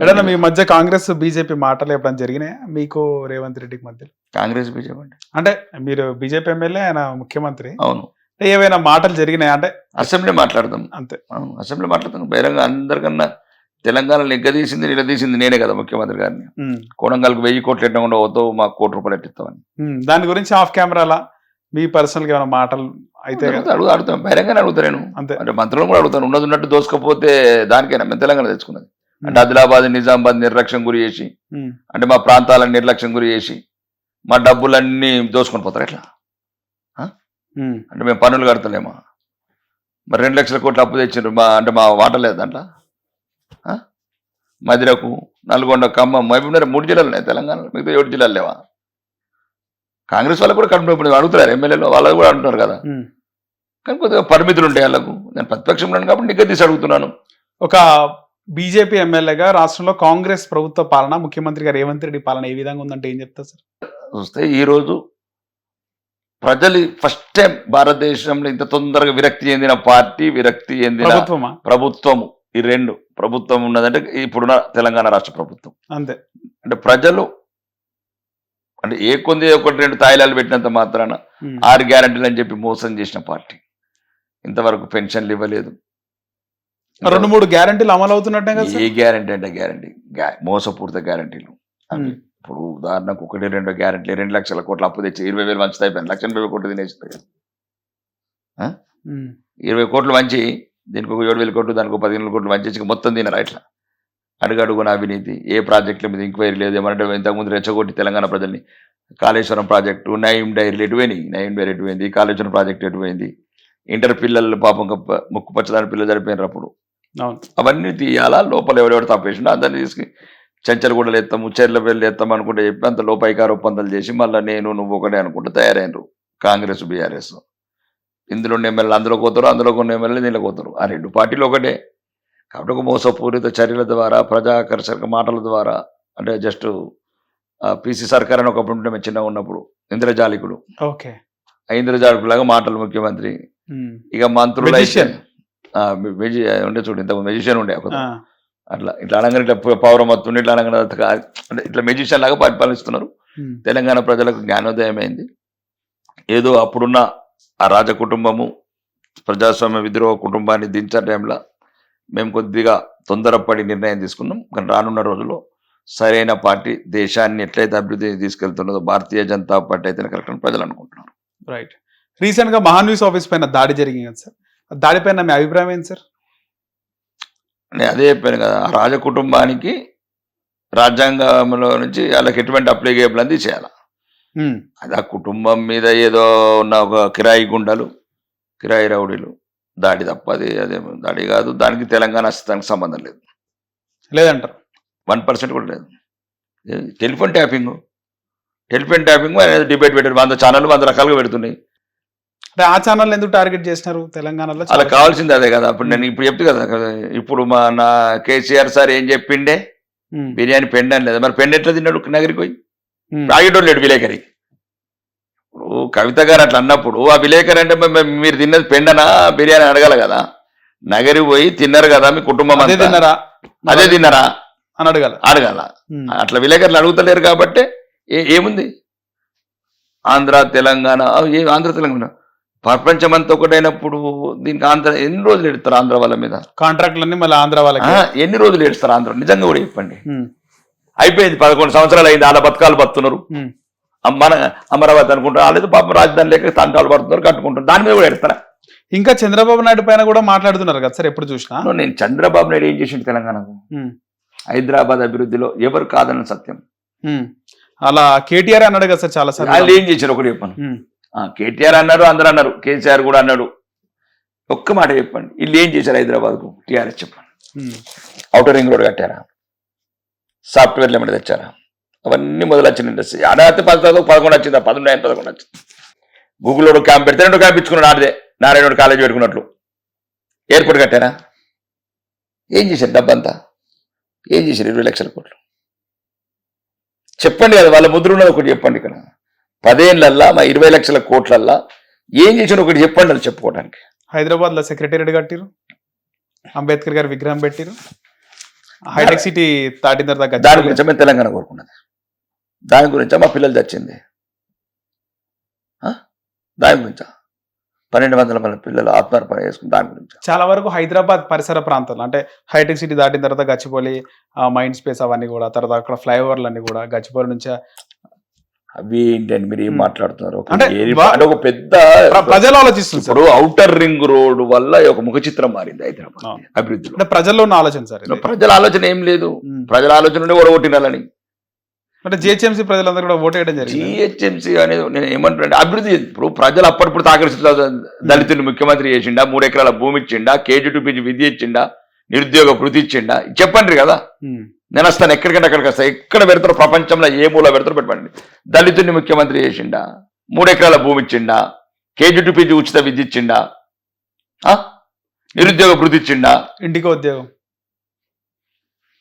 ఎడన్నా మీ మధ్య కాంగ్రెస్ బీజేపీ మాటలు ఎప్పుడైనా జరిగినాయా మీకు రేవంత్ రెడ్డికి మధ్య? కాంగ్రెస్ బీజేపీ అంటే అంటే మీరు బీజేపీ ఎమ్మెల్యే, ఆయన ముఖ్యమంత్రి, అవును. ఏవైనా మాటలు జరిగినాయా? అంటే అసెంబ్లీ మాట్లాడదాం, అంతే. అవును, అసెంబ్లీ మాట్లాడతాం. బహిరంగ అందరికన్నా తెలంగాణ నిగ్గదీసింది నిలదీసింది నేనే కదా ముఖ్యమంత్రి గారిని. కోడంగల్కి 1000 కోట్లు ఎట్టకుండా పోతావు, మాకు ₹1 కోట్లు ఎట్టిస్తామని. దాని గురించి ఆఫ్ కెమెరాలా మీ పర్సనల్ గా ఏమైనా మాటలు అయితే అడుగుతాను, బహిరంగానే అడుగుతా నేను. అంతే. అంటే మంత్రులను కూడా అడుగుతాను, ఉన్నది ఉన్నట్టు దోసుకపోతే దానికైనా మేము తెలంగాణ తెచ్చుకున్నది. అంటే ఆదిలాబాద్ నిజామాబాద్ నిర్లక్ష్యం గురి చేసి, అంటే మా ప్రాంతాలను నిర్లక్ష్యం గురి చేసి మా డబ్బులన్నీ దోసుకొని పోతారు ఎట్లా? అంటే మేము పన్నులు కడతలేమా? మరి 2 లక్షల కోట్లు అప్పు తెచ్చిండ్రు, అంటే మా వాట లేదు దాంట్లో. మదిరకు, నల్గొండ, ఖమ్మం, మహబూబ్నగర్ 3 జిల్లాలు ఉన్నాయి తెలంగాణలో, మిగతా 7 జిల్లాలు లేవా? కాంగ్రెస్ వాళ్ళకు కూడా కడుపు అడుగుతున్నారు, ఎమ్మెల్యేలు వాళ్ళు కూడా అంటున్నారు కదా. కానీ కొద్దిగా పరిమితులు ఉంటాయి వాళ్ళకు. నేను ప్రతిపక్షంలో కాబట్టి నిగ్గదీసి అడుగుతున్నాను. ఒక బీజేపీ ఎమ్మెల్యేగా రాష్ట్రంలో కాంగ్రెస్ ప్రభుత్వ పాలన, ముఖ్యమంత్రి గారు రేవంత్ రెడ్డి పాలన ఏ విధంగా ఉందంటే ఏం చెప్తారు సార్? చూస్తే ఈరోజు ప్రజలు ఫస్ట్ టైం భారతదేశంలో ఇంత తొందరగా విరక్తి చెందిన పార్టీ, విరక్తి చెందిన ప్రభుత్వము, ఈ 2 ప్రభుత్వం ఉన్నదంటే ఇప్పుడున్న తెలంగాణ రాష్ట్ర ప్రభుత్వం. అంతే. అంటే ప్రజలు అంటే ఏ కొంది 1-2 తాయిలాలు పెట్టినంత మాత్రాన 6 గ్యారంటీలు అని చెప్పి మోసం చేసిన పార్టీ. ఇంతవరకు పెన్షన్లు ఇవ్వలేదు. 2-3 గ్యారంటీలు అమలు అవుతున్నట్టే కదా. ఏ గ్యారంటీ అంటే గ్యారంటీ, మోసపూరిత గ్యారంటీలు. ఇప్పుడు ఉదాహరణకు 1-2 గ్యారంటీలు 2 లక్షల కోట్లు అప్పు తెచ్చి 20,000 మంచి అయిపోయింది, 1,80,000 కోట్లు తినేస్తుంది. 20 కోట్లు మంచి, దీనికి ఒక 7,000 కోట్లు, దానికి 15,000 కోట్లు మంచి మొత్తం తినరా ఇట్లా? అడుగడుగున అవినీతి, ఏ ప్రాజెక్టుల మీద ఎంక్వైరీ లేదు. ఏమంటే ఇంతకుముందు రెచ్చగొట్టి తెలంగాణ ప్రజల్ని కాళేశ్వరం ప్రాజెక్టు, నయం డైరీలు ఎటువైనాయి, నయం డైరీ ఎటువైంది, కాళేశ్వరం ప్రాజెక్టు ఎటువైంది, ఇంటర్ పిల్లలు పాపం ముక్కు పచ్చదాని పిల్లలు చనిపోయినారు అప్పుడు. అవన్నీ తీయాలా? లోపల ఎవరెవరు తప్పేసినా అందరినీ తీసుకు చెంచలగూడలు ఎత్తాము, చెర్లపల్లి ఎత్తాం అనుకుంటే చెప్పి అంత లోపైకార ఒప్పందాలు చేసి మళ్ళీ నేను నువ్వు ఒకటే అనుకుంటే తయారైనరు కాంగ్రెస్ బీఆర్ఎస్. ఇందులో ఎమ్మెల్యేలు అందులో పోతారు, అందులో కొన్ని ఎమ్మెల్యేలు దీనిలో పోతారు. ఆ 2 పార్టీలు ఒకటే. కాబట్టి ఒక మోసపూరిత చర్యల ద్వారా, ప్రజాకర్షక మాటల ద్వారా, అంటే జస్ట్ పిసి సర్కార్ అని ఒకప్పుడు ఉంటే మేము చిన్నగా ఉన్నప్పుడు ఇంద్రజాలికుడు, ఇంద్రజాలికులాగా మాటలు ముఖ్యమంత్రి. ఇక మంత్రులు ఉండే చూడు, ఇంత మెజిషియన్ ఉండే అట్లా ఇట్లా అనగానే ఇట్లా పౌరమత్తుండే, ఇట్లా అనగానే అంటే ఇట్లా మెజిషియన్ లాగా పరిపాలిస్తున్నారు. తెలంగాణ ప్రజలకు జ్ఞానోదయం అయింది. ఏదో అప్పుడున్న ఆ రాజ కుటుంబము, ప్రజాస్వామ్య విద్రోహ కుటుంబాన్ని దించే టైంలో మేము కొద్దిగా తొందరపడి నిర్ణయం తీసుకున్నాం. కానీ రానున్న రోజుల్లో సరైన పార్టీ దేశాన్ని ఎట్లయితే అభివృద్ధి తీసుకెళ్తున్నదో భారతీయ జనతా పార్టీ అయితేనే కరెక్ట్ అని ప్రజలు అనుకుంటున్నారు. రైట్. రీసెంట్ గా మహాన్యూస్ ఆఫీస్ పైన దాడి జరిగింది కదా సార్, దాడిపైన మీ అభిప్రాయం ఏంటి సార్? నేను అదే చెప్పాను కదా, ఆ రాజ కుటుంబానికి రాజ్యాంగంలో నుంచి వాళ్ళకి ఎటువంటి అప్లికేబుల్ అని చేయాలి. అది ఆ కుటుంబం మీద ఏదో ఉన్న ఒక కిరాయి గుండలు, కిరాయి రౌడీలు దాడి తప్ప అదే దాడి కాదు. దానికి తెలంగాణ దానికి సంబంధం లేదు, లేదంటారు. 1% కూడా లేదు. టెలిఫోన్ ట్యాపింగ్ అనేది డిబేట్ పెట్టారు, 100 ఛానళ్ళు 100 రకాలుగా పెడుతున్నాయి. అంటే ఆ ఛానల్ ఎందుకు టార్గెట్ చేసినారు తెలంగాణలో? అలా కావాల్సింది అదే కదా. అప్పుడు నేను ఇప్పుడు చెప్తే కదా, ఇప్పుడు నా కేసీఆర్ సార్ ఏం చెప్పిండే, బిర్యానీ పెండ్ అని లేదా, మరి పెండ్ ఎట్లా తిన్నాడు నగరికి పోయి? రాగేటోళ్ళు లేడు విలేకరి. ఇప్పుడు కవిత గారు అట్లా అన్నప్పుడు ఆ విలేకరి అంటే మీరు తిన్నది పెండనా బిర్యానీ అడగాల కదా. నగరికి పోయి తిన్నారు కదా, మీ కుటుంబం అదే తిన్నారా అని అడగాల. అట్లా విలేకరులు అడుగుతలేరు కాబట్టి ఏముంది, ఆంధ్ర తెలంగాణ, ఆంధ్ర తెలంగాణ ప్రపంచమంతా ఒకటైనప్పుడు దీనికి ఆంధ్ర ఎన్ని రోజులు ఎడతారు? ఆంధ్ర వాళ్ళ మీద కాంట్రాక్ట్లన్నీ మళ్ళీ ఆంధ్ర వాళ్ళకి ఎన్ని రోజులు ఏడుస్తారు? ఆంధ్ర నిజంగా కూడా చెప్పండి. అయిపోయింది, 11 సంవత్సరాలు అయింది, వాళ్ళ బతకాలు బతున్నారు. మన అమరావతి అనుకుంటారు, వాళ్ళేదో పాపం రాజధాని లేక తంటాలు పడుతున్నారు, కట్టుకుంటారు. దాని మీద కూడా ఎడతారా? ఇంకా చంద్రబాబు నాయుడు పైన కూడా మాట్లాడుతున్నారు కదా సార్ ఎప్పుడు చూసినా. నేను చంద్రబాబు నాయుడు ఏం చేసిండు తెలంగాణకు? హైదరాబాద్ అభివృద్ధిలో ఎవరు కాదన్న సత్యం. అలా కేటీఆర్ అన్నాడు కదా సార్ చాలా సార్. వాళ్ళు ఏం చేశారు ఒకటి చెప్పాను. కేటీఆర్ అన్నారు, అందరూ అన్నారు, కేసీఆర్ కూడా అన్నాడు. ఒక్క మాట చెప్పండి, వీళ్ళు ఏం చేశారు హైదరాబాద్కు? టీఆర్ఎస్ చెప్పండి. ఔటర్ రింగ్ రోడ్ కట్టారా? సాఫ్ట్వేర్లు ఏమైనా తెచ్చారా? అవన్నీ మొదలు వచ్చిన ఇండస్ట్రీ. ఆడాతే 11 వచ్చిందా? 11 వచ్చింది. గూగుల్లో క్యాంప్ పెడితే 2 క్యాంప్ ఇచ్చుకున్నాడు. ఆడదే నారాయణ కాలేజ్ పెట్టుకున్నట్లు. ఎయిర్పోర్ట్ కట్టారా? ఏం చేశారు? డబ్బంతా ఏం చేశారు? 20 లక్షల కోట్లు చెప్పండి కదా. వాళ్ళ ముద్ర ఉన్నది ఒకటి చెప్పండి. ఇక్కడ 10 ఏళ్ళల్లా మా 20 లక్షల కోట్లల్లా ఏం చేసారు ఒకటి చెప్పండి అది చెప్పుకోవడానికి. హైదరాబాద్ లో సెక్రటేరియట్ కట్టిరు, అంబేద్కర్ గారి విగ్రహం పెట్టిరు, హైటెక్ సిటీ దాటిన తర్వాత దాని గచ్చిబౌలి. గురించి మేము తెలంగాణ కోరుకున్నది, దాని గురించా మా పిల్లలు చచ్చింది, దాని గురించా 1200 మంది పిల్లలు ఆత్మహత్య చేసుకుని దాని గురించి. చాలా వరకు హైదరాబాద్ పరిసర ప్రాంతాలు అంటే హైటెక్ సిటీ దాటిన తర్వాత గచ్చిబౌలి, మైండ్ స్పేస్ అవన్నీ కూడా, తర్వాత అక్కడ ఫ్లైఓవర్లు అన్ని కూడా గచ్చిబౌలి నుంచి అవి ఏంటండి మీరు ఏం మాట్లాడుతున్నారు? అంటే అంటే ఒక పెద్ద ప్రజలు ఆలోచిస్తుంది సార్. ఇప్పుడు ఔటర్ రింగ్ రోడ్ వల్ల ఒక ముఖ చిత్రం మారింది హైదరాబాద్ అభివృద్ధిలో. అంటే ప్రజల్లో ఉన్న ఆలోచన సార్ ఇది. ప్రజల ఆలోచన ఏం లేదు, ప్రజల ఆలోచన ఉండే ఓడగొట్టినాలని. అంటే జిహెచ్ఎంసీ ప్రజలందరూ కూడా ఓటు వేయడం జరిగింది. జిహెచ్ఎంసీ అనేది నేను ఏమంటున్నా, అభివృద్ధి ఇప్పుడు ప్రజలు అప్పటిప్పుడు ఆకర్షించారు. దళితుని ముఖ్యమంత్రి చేసిండా, 3 ఎకరాల భూమి ఇచ్చిండా, KG to PG విద్య ఇచ్చిండా, నిరుద్యోగ వృత్తి ఇచ్చిండా, చెప్పండి కదా. నేను వస్తాను ఎక్కడికంటే అక్కడికి వస్తాను, ఎక్కడ పెడతారో ప్రపంచంలో ఏ మూల పెడతారో పెట్టండి. దళితుని ముఖ్యమంత్రి చేసిండా, 3 ఎకరాల భూమి ఇచ్చిండా, KG to PG ఉచిత విద్య ఇచ్చిండా, నిరుద్యోగ వృత్తి ఇచ్చిండా, ఇంటికి ఉద్యోగం